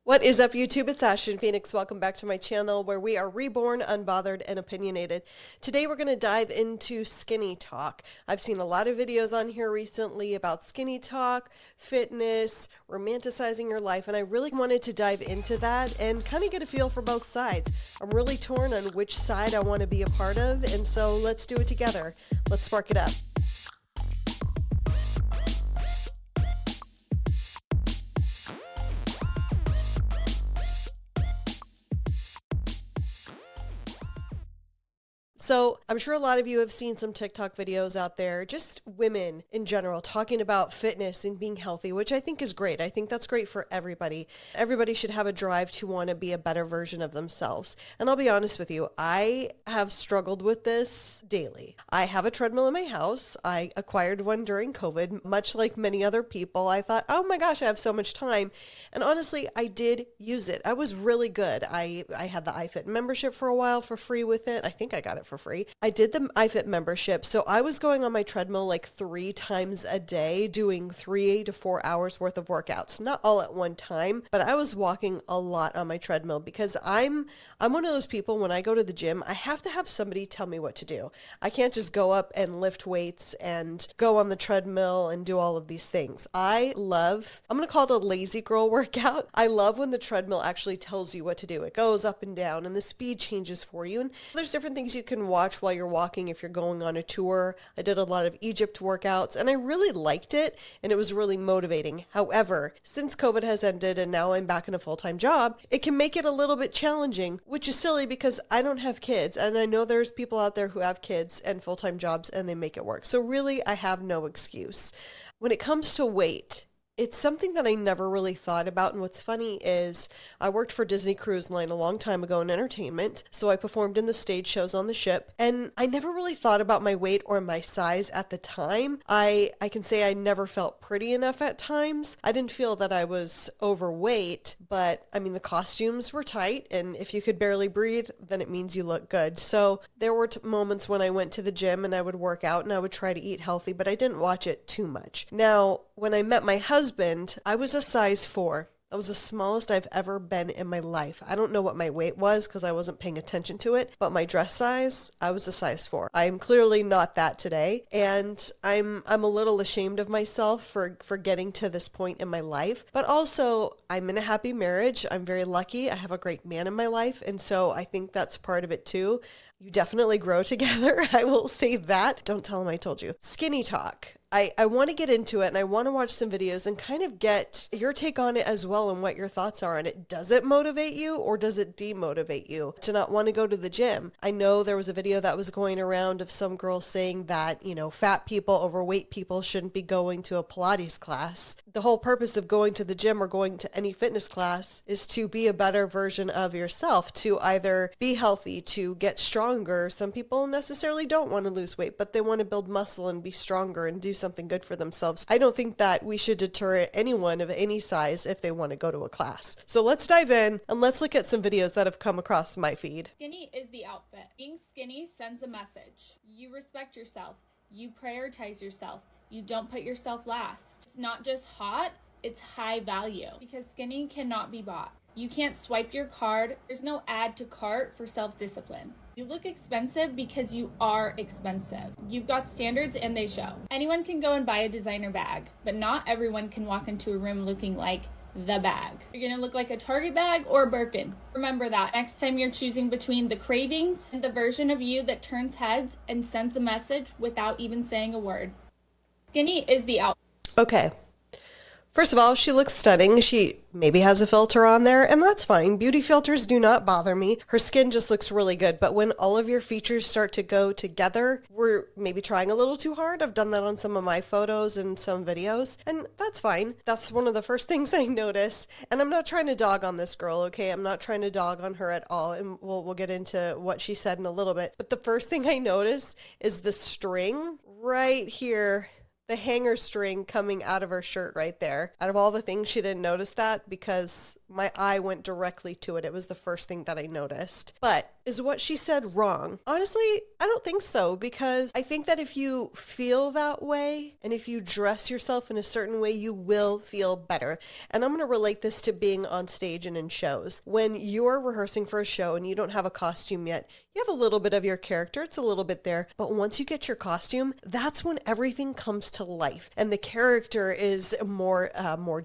What is up, YouTube? It's Ashton Phoenix. Welcome back to my channel where we are reborn, unbothered, and opinionated. Today we're going to dive into skinny talk. I've seen a lot of videos on here recently about skinny talk, fitness, romanticizing your life, and I really wanted to dive into that and kind of get a feel for both sides. I'm really torn on which side I want to be a part of, and so let's do it together. Let's spark it up. So I'm sure a lot of you have seen some TikTok videos out there, just women in general, talking about fitness and being healthy, which I think is great. I think that's great for everybody. Everybody should have a drive to want to be a better version of themselves. And I'll be honest with you, I have struggled with this daily. I have a treadmill in my house. I acquired one during COVID, much like many other people. I thought, oh my gosh, I have so much time. And honestly, I did use it. I was really good. I had the iFit membership for a while for free with it. I think I got it for free. I did the iFit membership. So I was going on my treadmill like 3 times a day, doing 3 to 4 hours worth of workouts, not all at one time, but I was walking a lot on my treadmill because I'm one of those people, when I go to the gym, I have to have somebody tell me what to do. I can't just go up and lift weights and go on the treadmill and do all of these things. I'm going to call it a lazy girl workout. I love when the treadmill actually tells you what to do. It goes up and down and the speed changes for you. And there's different things you can watch while you're walking if you're going on a tour. I did a lot of Egypt workouts and I really liked it and it was really motivating. However, since COVID has ended and now I'm back in a full-time job, it can make it a little bit challenging, which is silly because I don't have kids and I know there's people out there who have kids and full-time jobs and they make it work. So really, I have no excuse. When it comes to weight, it's something that I never really thought about. And what's funny is I worked for Disney Cruise Line a long time ago in entertainment. So I performed in the stage shows on the ship and I never really thought about my weight or my size at the time. I can say I never felt pretty enough at times. I didn't feel that I was overweight, but I mean, the costumes were tight. And if you could barely breathe, then it means you look good. So there were moments when I went to the gym and I would work out and I would try to eat healthy, but I didn't watch it too much. Now, when I met my husband, I was a size 4. That was the smallest I've ever been in my life. I don't know what my weight was because I wasn't paying attention to it, but my dress size, I was a size 4. I'm clearly not that today, and I'm a little ashamed of myself for getting to this point in my life. But also, I'm in a happy marriage. I'm very lucky. I have a great man in my life, and so I think that's part of it too. You definitely grow together. I will say that. Don't tell him I told you. Skinny talk. I want to get into it and I want to watch some videos and kind of get your take on it as well and what your thoughts are on it. Does it motivate you or does it demotivate you to not want to go to the gym? I know there was a video that was going around of some girl saying that, fat people, overweight people shouldn't be going to a Pilates class. The whole purpose of going to the gym or going to any fitness class is to be a better version of yourself, to either be healthy, to get stronger. Some people necessarily don't want to lose weight, but they want to build muscle and be stronger and do something good for themselves. I don't think that we should deter anyone of any size if they want to go to a class. So let's dive in and let's look at some videos that have come across my feed. Skinny is the outfit. Being skinny sends a message. You respect yourself. You prioritize yourself. You don't put yourself last. It's not just hot, it's high value because skinny cannot be bought. You can't swipe your card. There's no add to cart for self-discipline. You look expensive because you are expensive. You've got standards and they show. Anyone can go and buy a designer bag, but not everyone can walk into a room looking like the bag. You're gonna look like a Target bag or a Birkin. Remember that next time you're choosing between the cravings and the version of you that turns heads and sends a message without even saying a word. Skinny is the out. Okay. First of all, she looks stunning. She maybe has a filter on there, and that's fine. Beauty filters do not bother me. Her skin just looks really good. But when all of your features start to go together, we're maybe trying a little too hard. I've done that on some of my photos and some videos, and that's fine. That's one of the first things I notice. And I'm not trying to dog on this girl, okay? I'm not trying to dog on her at all, and we'll get into what she said in a little bit. But the first thing I notice is the string right here. The hanger string coming out of her shirt right there. Out of all the things, she didn't notice that because my eye went directly to it. It was the first thing that I noticed. But Is what she said wrong? Honestly, I don't think so, because I think that if you feel that way and if you dress yourself in a certain way, you will feel better. And I'm going to relate this to being on stage and in shows. When you're rehearsing for a show and you don't have a costume yet, you have a little bit of your character, it's a little bit there, but once you get your costume, that's when everything comes to life and the character is more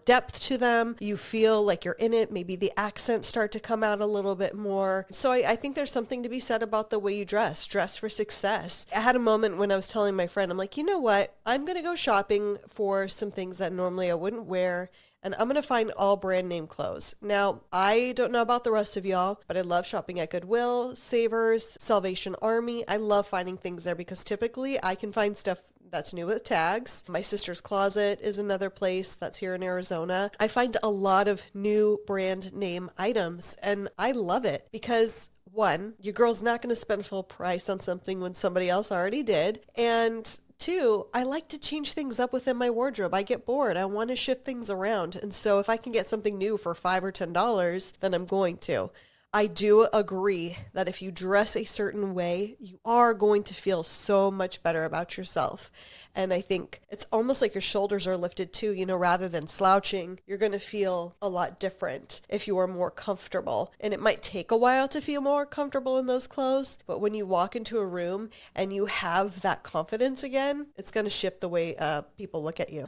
depth to them. You feel like you're in it. Maybe the accents start to come out a little bit more. So I think there's something to be said about the way you dress for success. I had a moment when I was telling my friend, I'm like, you know what? I'm going to go shopping for some things that normally I wouldn't wear, and I'm going to find all brand name clothes. Now, I don't know about the rest of y'all, but I love shopping at Goodwill, Savers, Salvation Army. I love finding things there because typically I can find stuff that's new with tags. My sister's closet is another place that's here in Arizona. I find a lot of new brand name items, and I love it because one, your girl's not going to spend full price on something when somebody else already did. And two, I like to change things up within my wardrobe. I get bored. I want to shift things around. And so if I can get something new for $5 or $10, then I'm going to. I do agree that if you dress a certain way, you are going to feel so much better about yourself. And I think it's almost like your shoulders are lifted too, rather than slouching. You're going to feel a lot different if you are more comfortable. And it might take a while to feel more comfortable in those clothes, but when you walk into a room and you have that confidence again, it's going to shift the way people look at you.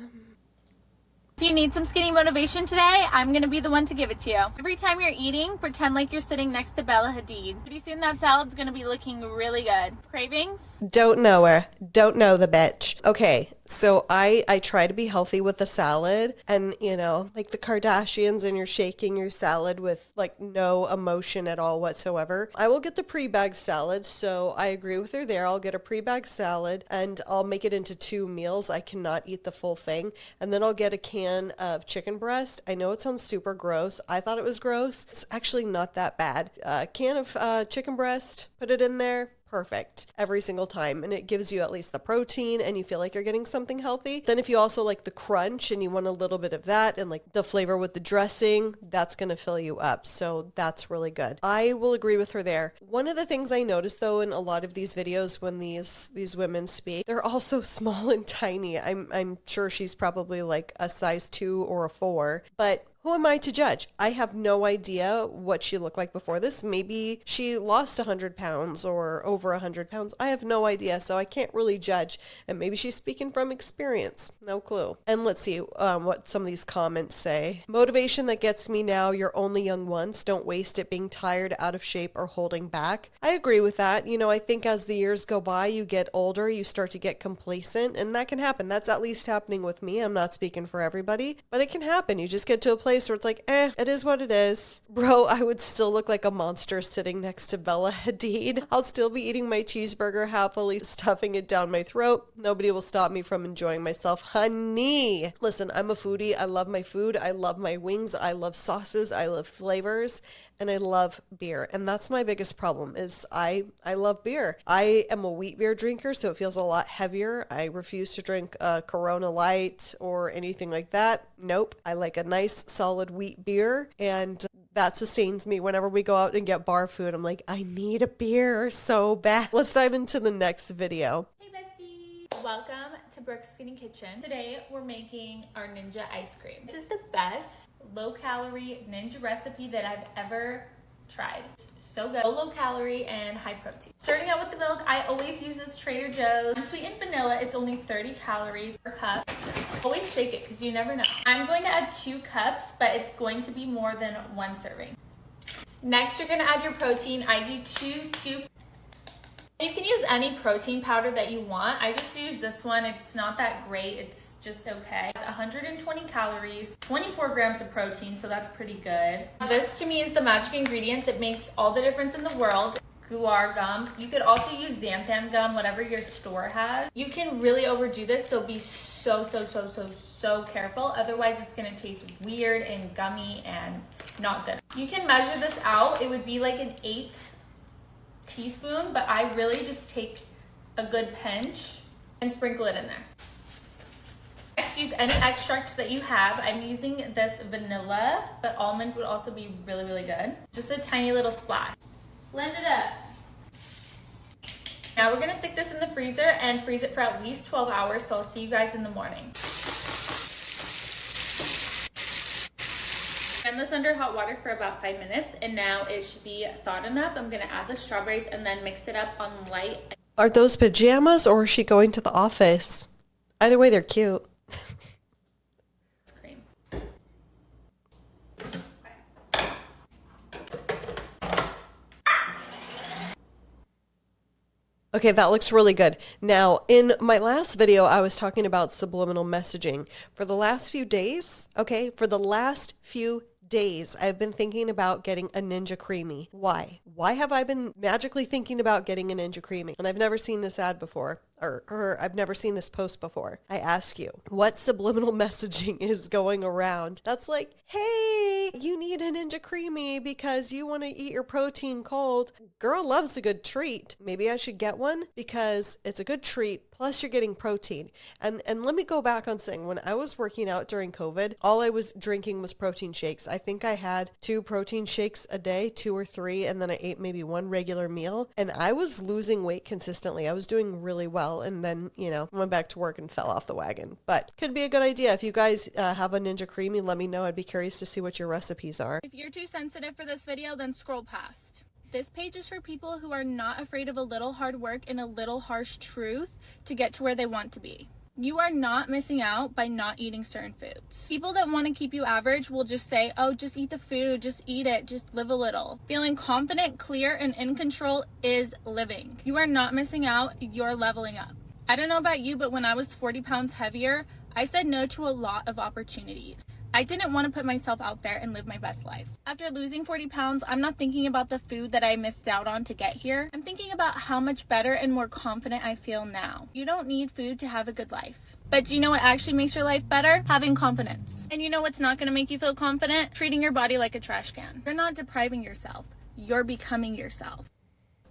If you need some skinny motivation today, I'm going to be the one to give it to you. Every time you're eating, pretend like you're sitting next to Bella Hadid. Pretty soon that salad's going to be looking really good. Cravings? Don't know her. Don't know the bitch. Okay, so I try to be healthy with the salad, and like the Kardashians, and you're shaking your salad with like no emotion at all whatsoever. I will get the pre-bagged salad, so I agree with her there. I'll get a pre-bagged salad and I'll make it into 2 meals. I cannot eat the full thing. And then I'll get a can of chicken breast. I know it sounds super gross. I thought it was gross. It's actually not that bad. A can of chicken breast, put it in there. Perfect every single time, and it gives you at least the protein and you feel like you're getting something healthy. Then if you also like the crunch and you want a little bit of that and like the flavor with the dressing, that's going to fill you up. So that's really good. I will agree with her there. One of the things I noticed though in a lot of these videos when these women speak, they're all so small and tiny. I'm sure she's probably like a size 2 or a 4, but who am I to judge? I have no idea what she looked like before this. Maybe she lost 100 pounds or over 100 pounds. I have no idea, so I can't really judge. And maybe she's speaking from experience. No clue. And let's see what some of these comments say. Motivation that gets me now, you're only young once. Don't waste it being tired, out of shape, or holding back. I agree with that. I think as the years go by, you get older, you start to get complacent, and that can happen. That's at least happening with me. I'm not speaking for everybody, but it can happen. You just get to a place where it's like, it is what it is. Bro, I would still look like a monster sitting next to Bella Hadid. I'll still be eating my cheeseburger, happily stuffing it down my throat. Nobody will stop me from enjoying myself. Honey. Listen, I'm a foodie. I love my food. I love my wings. I love sauces. I love flavors. And I love beer. And that's my biggest problem is I love beer. I am a wheat beer drinker, so it feels a lot heavier. I refuse to drink Corona Light or anything like that. Nope. I like a nice solid wheat beer, and that sustains me whenever we go out and get bar food. I'm like, I need a beer so bad. Let's dive into the next video. Hey besties! Welcome to Brooke's Skinny Kitchen. Today we're making our ninja ice cream. This is the best low-calorie ninja recipe that I've ever tried. So good. Low calorie and high protein. Starting out with the milk, I always use this Trader Joe's sweetened vanilla. It's only 30 calories per cup. Always shake it because you never know. I'm going to add 2 cups, but it's going to be more than 1 serving. Next, you're going to add your protein. I do 2 scoops. You can use any protein powder that you want. I just use this one. It's not that great. It's just okay. It's 120 calories, 24 grams of protein, so that's pretty good. This to me is the magic ingredient that makes all the difference in the world. Guar gum. You could also use xanthan gum, whatever your store has. You can really overdo this, so be so careful. Otherwise, it's gonna taste weird and gummy and not good. You can measure this out. It would be like an 1/8 teaspoon, but I really just take a good pinch and sprinkle it in there. Next, use any extract that you have. I'm using this vanilla, but almond would also be really good. Just a tiny little splash. Blend it up. Now we're gonna stick this in the freezer and freeze it for at least 12 hours, so I'll see you guys in the morning. Send this under hot water for about 5 minutes, and now it should be thawed enough. I'm gonna add the strawberries and then mix it up on light. Are those pajamas or is she going to the office? Either way, they're cute. Cream. Okay, that looks really good. Now, in my last video, I was talking about subliminal messaging. For the last few days, I've been thinking about getting a Ninja Creamy. Why? Why have I been magically thinking about getting a Ninja Creamy? And I've never seen this ad before, or I've never seen this post before. I ask you, what subliminal messaging is going around that's like, hey, you need a Ninja Creamy because you want to eat your protein cold. Girl loves a good treat. Maybe I should get one because it's a good treat, plus you're getting protein. And let me go back on saying, when I was working out during COVID, all I was drinking was protein shakes. I think I had 2 protein shakes a day, 2 or 3, and then I ate maybe 1 regular meal. And I was losing weight consistently. I was doing really well. And then, went back to work and fell off the wagon. But could be a good idea. If you guys have a Ninja Creamy, let me know. I'd be curious to see what your recipes are. If you're too sensitive for this video, then scroll past. This page is for people who are not afraid of a little hard work and a little harsh truth to get to where they want to be. You are not missing out by not eating certain foods. People that want to keep you average will just say, oh, just eat the food, just eat it, just live a little. Feeling confident, clear, and in control is living. You are not missing out, you're leveling up. I don't know about you, but when I was 40 pounds heavier, I said no to a lot of opportunities. I didn't want to put myself out there and live my best life. After losing 40 pounds, I'm not thinking about the food that I missed out on to get here. I'm thinking about how much better and more confident I feel now. You don't need food to have a good life. But do you know what actually makes your life better? Having confidence. And you know what's not going to make you feel confident? Treating your body like a trash can. You're not depriving yourself. You're becoming yourself.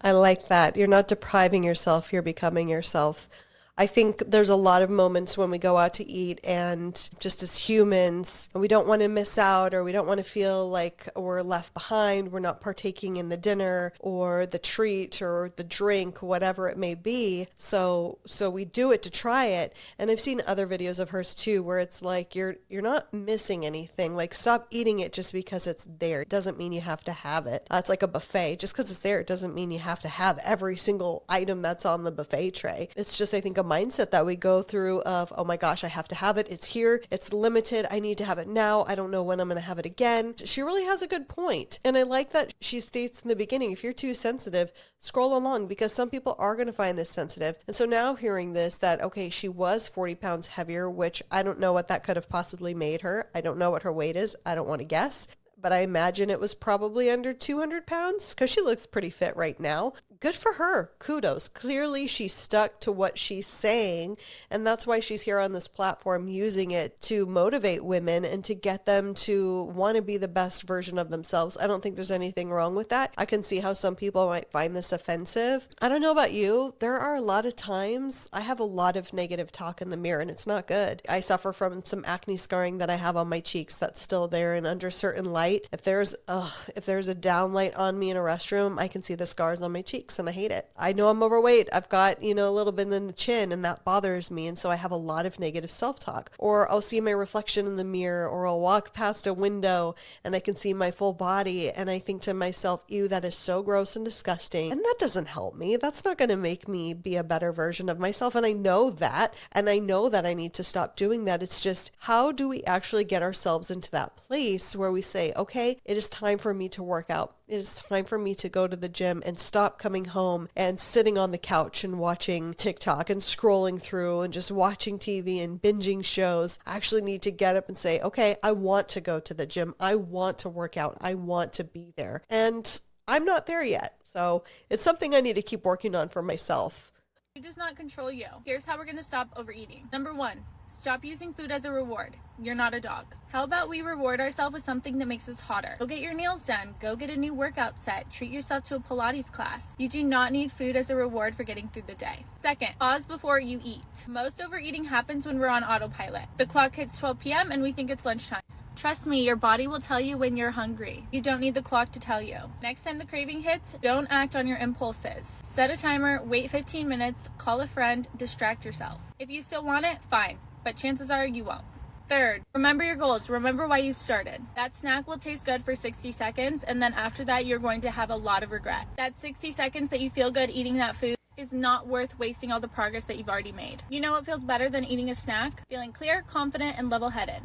I like that. You're not depriving yourself, you're becoming yourself. I think there's a lot of moments when we go out to eat and just as humans, we don't want to miss out, or we don't want to feel like we're left behind, we're not partaking in the dinner or the treat or the drink, whatever it may be. So we do it to try it. And I've seen other videos of hers too, where it's like, you're not missing anything. Like, stop eating it just because it's there. It doesn't mean you have to have it. It's like a buffet. Just because it's there, it doesn't mean you have to have every single item that's on the buffet tray. It's just, I think, a mindset that we go through of, oh my gosh, I have to have it. It's here. It's limited. I need to have it now. I don't know when I'm going to have it again. She really has a good point. And I like that she states in the beginning, if you're too sensitive, scroll along, because some people are going to find this sensitive. And so now hearing this, that, okay, she was 40 pounds heavier, which I don't know what that could have possibly made her. I don't know what her weight is. I don't want to guess. But I imagine it was probably under 200 pounds because she looks pretty fit right now. Good for her. Kudos. Clearly, she stuck to what she's saying, and that's why she's here on this platform using it to motivate women and to get them to want to be the best version of themselves. I don't think there's anything wrong with that. I can see how some people might find this offensive. I don't know about you. There are a lot of times I have a lot of negative talk in the mirror, and it's not good. I suffer from some acne scarring that I have on my cheeks that's still there, and under certain light, if there's a downlight on me in a restroom, I can see the scars on my cheeks and I hate it. I know I'm overweight. I've got, a little bit in the chin, and that bothers me. And so I have a lot of negative self-talk. Or I'll see my reflection in the mirror, or I'll walk past a window and I can see my full body and I think to myself, ew, that is so gross and disgusting. And that doesn't help me. That's not going to make me be a better version of myself. And I know that. And I know that I need to stop doing that. It's just, how do we actually get ourselves into that place where we say, okay, it is time for me to work out. It is time for me to go to the gym and stop coming home and sitting on the couch and watching TikTok and scrolling through and just watching TV and binging shows. I actually need to get up and say, okay, I want to go to the gym. I want to work out. I want to be there. And I'm not there yet. So it's something I need to keep working on for myself. Food does not control you. Here's how we're going to stop overeating. Number 1, stop using food as a reward. You're not a dog. How about we reward ourselves with something that makes us hotter? Go get your nails done. Go get a new workout set. Treat yourself to a Pilates class. You do not need food as a reward for getting through the day. Second, pause before you eat. Most overeating happens when we're on autopilot. The clock hits 12 p.m. and we think it's lunchtime. Trust me, your body will tell you when you're hungry. You don't need the clock to tell you. Next time the craving hits, don't act on your impulses. Set a timer, wait 15 minutes, call a friend, distract yourself. If you still want it, fine, but chances are you won't. Third, remember your goals. Remember why you started. That snack will taste good for 60 seconds, and then after that, you're going to have a lot of regret. That 60 seconds that you feel good eating that food is not worth wasting all the progress that you've already made. You know what feels better than eating a snack? Feeling clear, confident, and level-headed.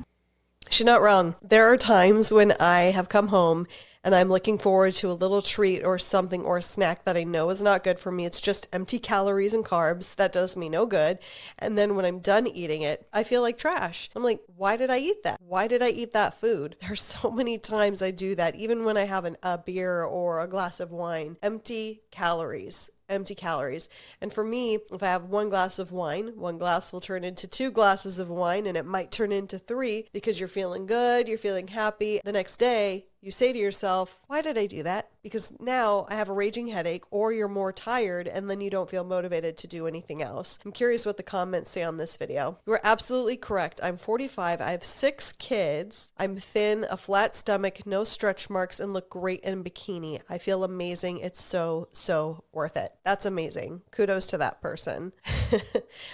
She's not wrong. There are times when I have come home and I'm looking forward to a little treat or something or a snack that I know is not good for me. It's just empty calories and carbs. That does me no good. And then when I'm done eating it, I feel like trash. I'm like, why did I eat that? Why did I eat that food? There's so many times I do that, even when I have a beer or a glass of wine. Empty calories. Empty calories. And for me, if I have one glass of wine, one glass will turn into 2 glasses of wine, and it might turn into 3 because you're feeling good, you're feeling happy. The next day, you say to yourself, why did I do that? Because now I have a raging headache, or you're more tired, and then you don't feel motivated to do anything else. I'm curious what the comments say on this video. You are absolutely correct. I'm 45. I have 6 kids. I'm thin, a flat stomach, no stretch marks, and look great in a bikini. I feel amazing. It's so worth it. That's amazing. Kudos to that person.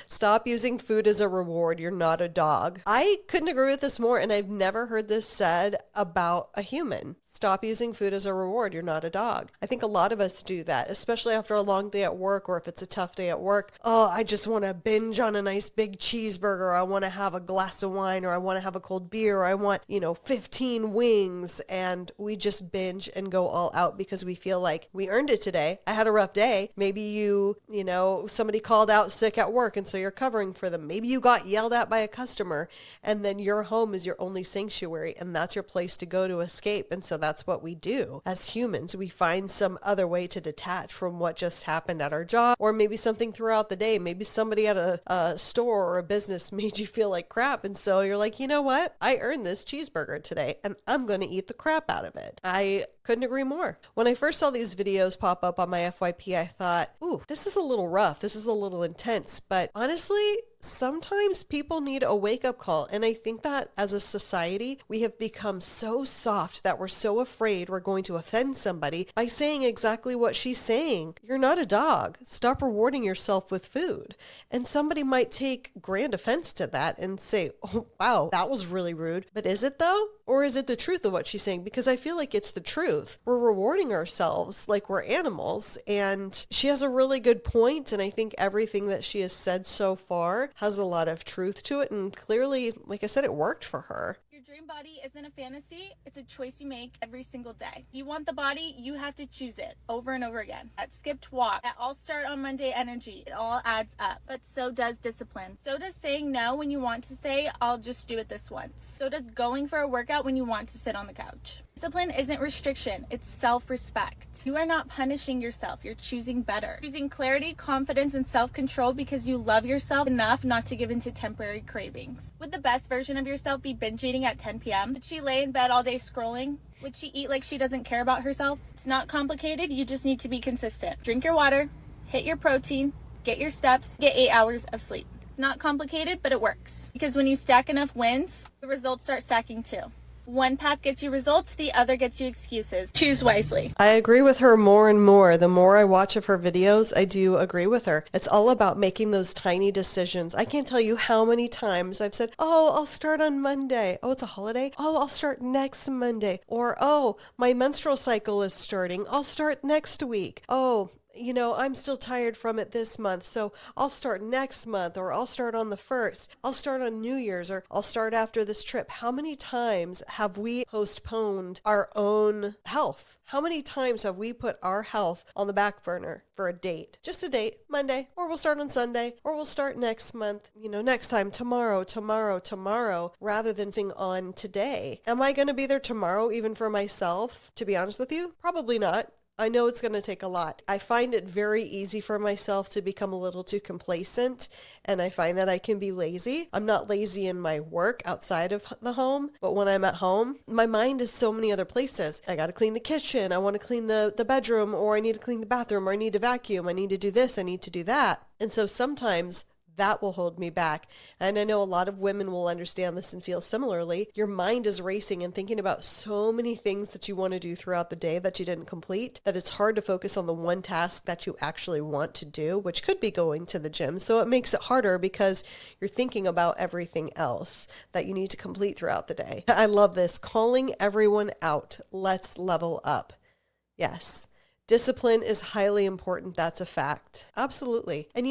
Stop using food as a reward. You're not a dog. I couldn't agree with this more, and I've never heard this said about a human. Stop using food as a reward. You're not a dog. I think a lot of us do that, especially after a long day at work, or if it's a tough day at work. Oh, I just want to binge on a nice big cheeseburger. I want to have a glass of wine, or I want to have a cold beer, or I want, 15 wings. And we just binge and go all out because we feel like we earned it today. I had a rough day. Maybe somebody called out sick at work, and so you're covering for them. Maybe you got yelled at by a customer, and then your home is your only sanctuary, and that's your place to go to escape. And so that's what we do as humans. We find some other way to detach from what just happened at our job, or maybe something throughout the day. Maybe somebody at a store or a business made you feel like crap. And so you're like, you know what? I earned this cheeseburger today, and I'm going to eat the crap out of it. I couldn't agree more. When I first saw these videos pop up on my FYP, I thought, ooh, this is a little rough. This is a little intense. But honestly, sometimes people need a wake-up call. And I think that as a society, we have become so soft that we're so afraid we're going to offend somebody by saying exactly what she's saying. You're not a dog. Stop rewarding yourself with food. And somebody might take grand offense to that and say, oh, wow, that was really rude. But is it though? Or is it the truth of what she's saying? Because I feel like it's the truth. We're rewarding ourselves like we're animals. And she has a really good point. And I think everything that she has said so far has a lot of truth to it. And clearly, like I said, it worked for her. Your dream body isn't a fantasy. It's a choice you make every single day. You want the body, you have to choose it over and over again. That skipped walk, that all start on Monday energy, it all adds up. But so does discipline. So does saying no when you want to say, I'll just do it this once. So does going for a workout when you want to sit on the couch. Discipline isn't restriction, it's self-respect. You are not punishing yourself, you're choosing better. Choosing clarity, confidence, and self-control because you love yourself enough not to give in to temporary cravings. Would the best version of yourself be binge eating at 10 p.m.? Would she lay in bed all day scrolling? Would she eat like she doesn't care about herself? It's not complicated, you just need to be consistent. Drink your water, hit your protein, get your steps, get 8 hours of sleep. It's not complicated, but it works. Because when you stack enough wins, the results start stacking too. One path gets you results, the other gets you excuses. Choose wisely. I agree with her more and more. The more I watch of her videos, I do agree with her. It's all about making those tiny decisions. I can't tell you how many times I've said, oh, I'll start on Monday. Oh, it's a holiday? Oh, I'll start next Monday. Or, oh, my menstrual cycle is starting. I'll start next week. Oh, I'm still tired from it this month, so I'll start next month, or I'll start on the 1st. I'll start on New Year's, or I'll start after this trip. How many times have we postponed our own health? How many times have we put our health on the back burner for a date? Just a date, Monday, or we'll start on Sunday, or we'll start next month, next time, tomorrow, rather than sing on today. Am I going to be there tomorrow, even for myself? To be honest with you, probably not. I know it's going to take a lot. I find it very easy for myself to become a little too complacent, and I find that I can be lazy. I'm not lazy in my work outside of the home, but when I'm at home, my mind is so many other places. I got to clean the kitchen. I want to clean the bedroom, or I need to clean the bathroom, or I need to vacuum. I need to do this. I need to do that. And so sometimes that will hold me back. And I know a lot of women will understand this and feel similarly. Your mind is racing and thinking about so many things that you want to do throughout the day that you didn't complete, that it's hard to focus on the one task that you actually want to do, which could be going to the gym. So it makes it harder because you're thinking about everything else that you need to complete throughout the day. I love this. Calling everyone out. Let's level up. Yes. Discipline is highly important. That's a fact. Absolutely. And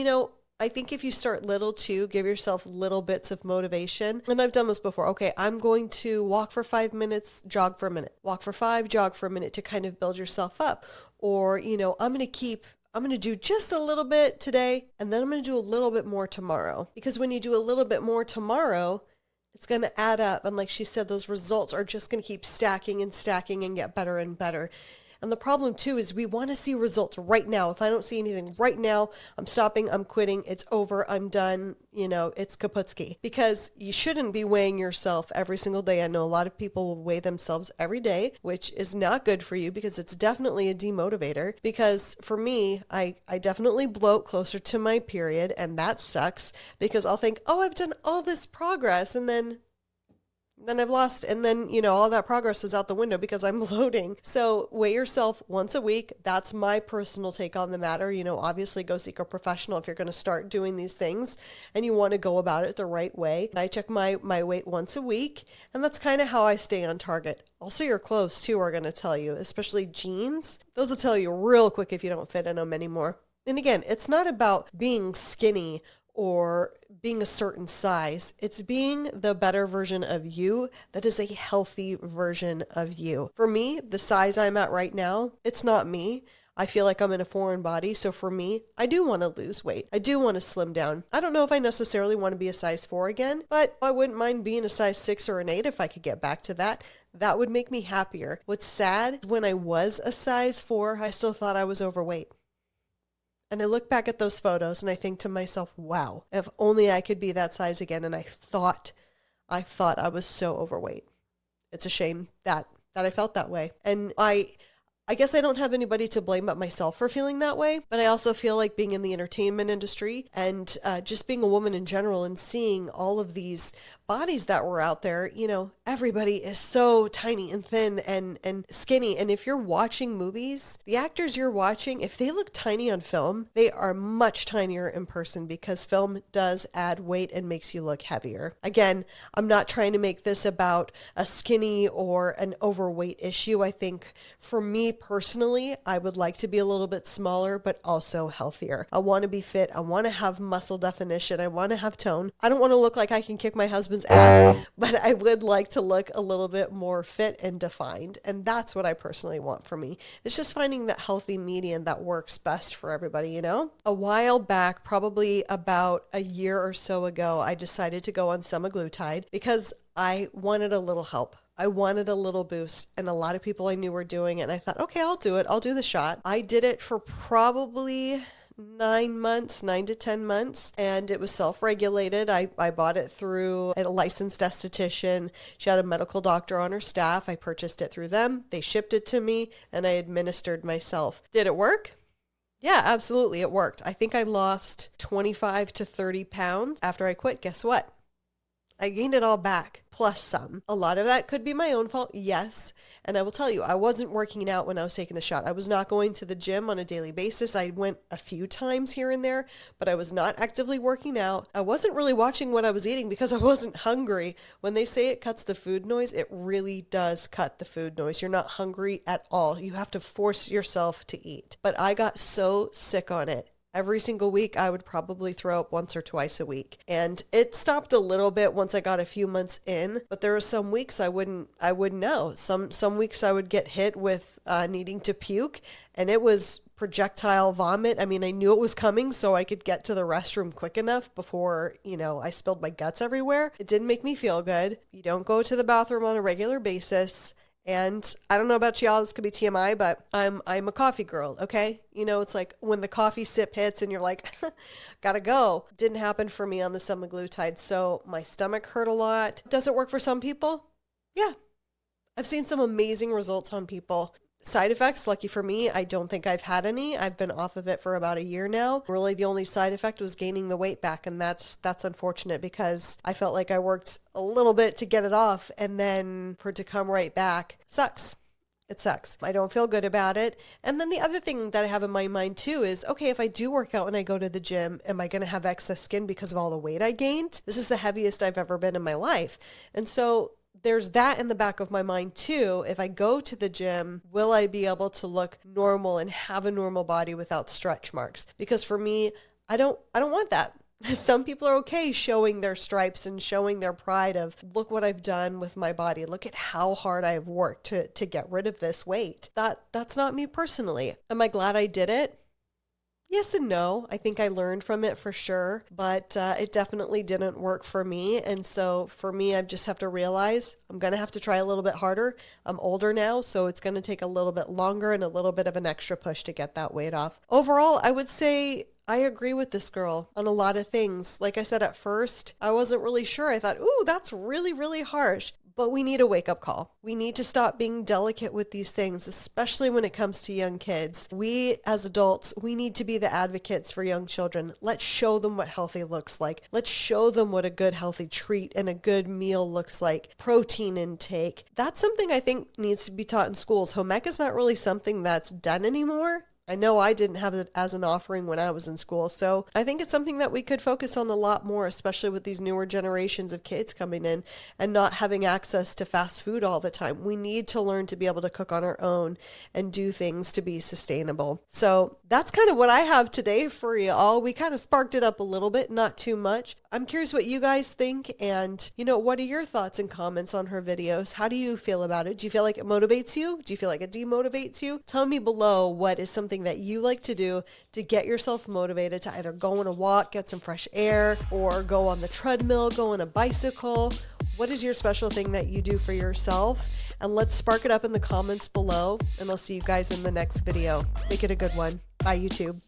I think if you start little too, give yourself little bits of motivation. And I've done this before. Okay, I'm going to walk for 5 minutes, jog for a minute. Walk for 5, jog for a minute to kind of build yourself up. Or, I'm going to do just a little bit today, and then I'm going to do a little bit more tomorrow. Because when you do a little bit more tomorrow, it's going to add up. And like she said, those results are just going to keep stacking and stacking and get better and better. And the problem too is we want to see results right now. If I don't see anything right now, I'm stopping, I'm quitting, it's over, I'm done, it's kaputski. Because you shouldn't be weighing yourself every single day. I know a lot of people will weigh themselves every day, which is not good for you because it's definitely a demotivator. Because for me, I definitely bloat closer to my period, and that sucks because I'll think, oh, I've done all this progress, and then I've lost, and then, all that progress is out the window because I'm bloating. So weigh yourself once a week. That's my personal take on the matter. Obviously go seek a professional if you're going to start doing these things and you want to go about it the right way. I check my weight once a week, and that's kind of how I stay on target. Also, your clothes too are going to tell you, especially jeans. Those will tell you real quick if you don't fit in them anymore. And again, it's not about being skinny or being a certain size. It's being the better version of you that is a healthy version of you. For me, the size I'm at right now, it's not me. I feel like I'm in a foreign body. So for me, I do want to lose weight. I do want to slim down. I don't know if I necessarily want to be a size 4 again, but I wouldn't mind being a size 6 or an 8 if I could get back to that. That would make me happier. What's sad, when I was a size 4, I still thought I was overweight. And I look back at those photos and I think to myself, wow, if only I could be that size again. And I thought I was so overweight. It's a shame that I felt that way. And I guess I don't have anybody to blame but myself for feeling that way. But I also feel like being in the entertainment industry and just being a woman in general and seeing all of these bodies that were out there, everybody is so tiny and thin and skinny. And if you're watching movies, the actors you're watching, if they look tiny on film, they are much tinier in person because film does add weight and makes you look heavier. Again, I'm not trying to make this about a skinny or an overweight issue. I think for me personally, I would like to be a little bit smaller, but also healthier. I want to be fit. I want to have muscle definition. I want to have tone. I don't want to look like I can kick my husband's ass, but I would like to look a little bit more fit and defined. And that's what I personally want for me. It's just finding that healthy median that works best for everybody, A while back, probably about a year or so ago, I decided to go on semaglutide because I wanted a little help. I wanted a little boost, and a lot of people I knew were doing it, and I thought, okay, I'll do it. I'll do the shot. I did it for probably 9 to 10 months, and it was self-regulated. I bought it through a licensed esthetician. She had a medical doctor on her staff. I purchased it through them. They shipped it to me, and I administered myself. Did it work? Yeah, absolutely. It worked. I think I lost 25 to 30 pounds after I quit. Guess what? I gained it all back, plus some. A lot of that could be my own fault, yes. And I will tell you, I wasn't working out when I was taking the shot. I was not going to the gym on a daily basis. I went a few times here and there, but I was not actively working out. I wasn't really watching what I was eating because I wasn't hungry. When they say it cuts the food noise, it really does cut the food noise. You're not hungry at all. You have to force yourself to eat. But I got so sick on it. Every single week, I would probably throw up once or twice a week. And it stopped a little bit once I got a few months in, but there were some weeks I wouldn't know. Some weeks I would get hit with needing to puke, and it was projectile vomit. I mean, I knew it was coming so I could get to the restroom quick enough before, I spilled my guts everywhere. It didn't make me feel good. You don't go to the bathroom on a regular basis. And I don't know about y'all, this could be TMI, but I'm a coffee girl, okay? It's like when the coffee sip hits and you're like, gotta go. Didn't happen for me on the semaglutide, so my stomach hurt a lot. Does it work for some people? Yeah. I've seen some amazing results on people. Side effects, lucky for me, I don't think I've had any. I've been off of it for about a year now. Really, the only side effect was gaining the weight back, and that's unfortunate because I felt like I worked a little bit to get it off, and then for it to come right back sucks. It sucks. I don't feel good about it. And then the other thing that I have in my mind too is, okay, if I do work out and I go to the gym, am I going to have excess skin because of all the weight I gained? This is the heaviest I've ever been in my life. And so there's that in the back of my mind too. If I go to the gym, will I be able to look normal and have a normal body without stretch marks? Because for me, I don't want that. Some people are okay showing their stripes and showing their pride of, look what I've done with my body. Look at how hard I have worked to get rid of this weight. That's not me personally. Am I glad I did it? Yes and no. I think I learned from it for sure, but it definitely didn't work for me. And so for me, I just have to realize I'm going to have to try a little bit harder. I'm older now, so it's going to take a little bit longer and a little bit of an extra push to get that weight off. Overall, I would say I agree with this girl on a lot of things. Like I said, at first, I wasn't really sure. I thought, ooh, that's really, really harsh. But we need a wake-up call. We need to stop being delicate with these things, especially when it comes to young kids. We, as adults, we need to be the advocates for young children. Let's show them what healthy looks like. Let's show them what a good healthy treat and a good meal looks like. Protein intake. That's something I think needs to be taught in schools. Home ec is not really something that's done anymore. I know I didn't have it as an offering when I was in school, so I think it's something that we could focus on a lot more, especially with these newer generations of kids coming in and not having access to fast food all the time. We need to learn to be able to cook on our own and do things to be sustainable. So that's kind of what I have today for you all. We kind of sparked it up a little bit, not too much. I'm curious what you guys think, and what are your thoughts and comments on her videos? How do you feel about it? Do you feel like it motivates you? Do you feel like it demotivates you? Tell me below what is something that you like to do to get yourself motivated to either go on a walk, get some fresh air, or go on the treadmill, go on a bicycle. What is your special thing that you do for yourself? And let's spark it up in the comments below, and I'll see you guys in the next video. Make it a good one. Bye, YouTube.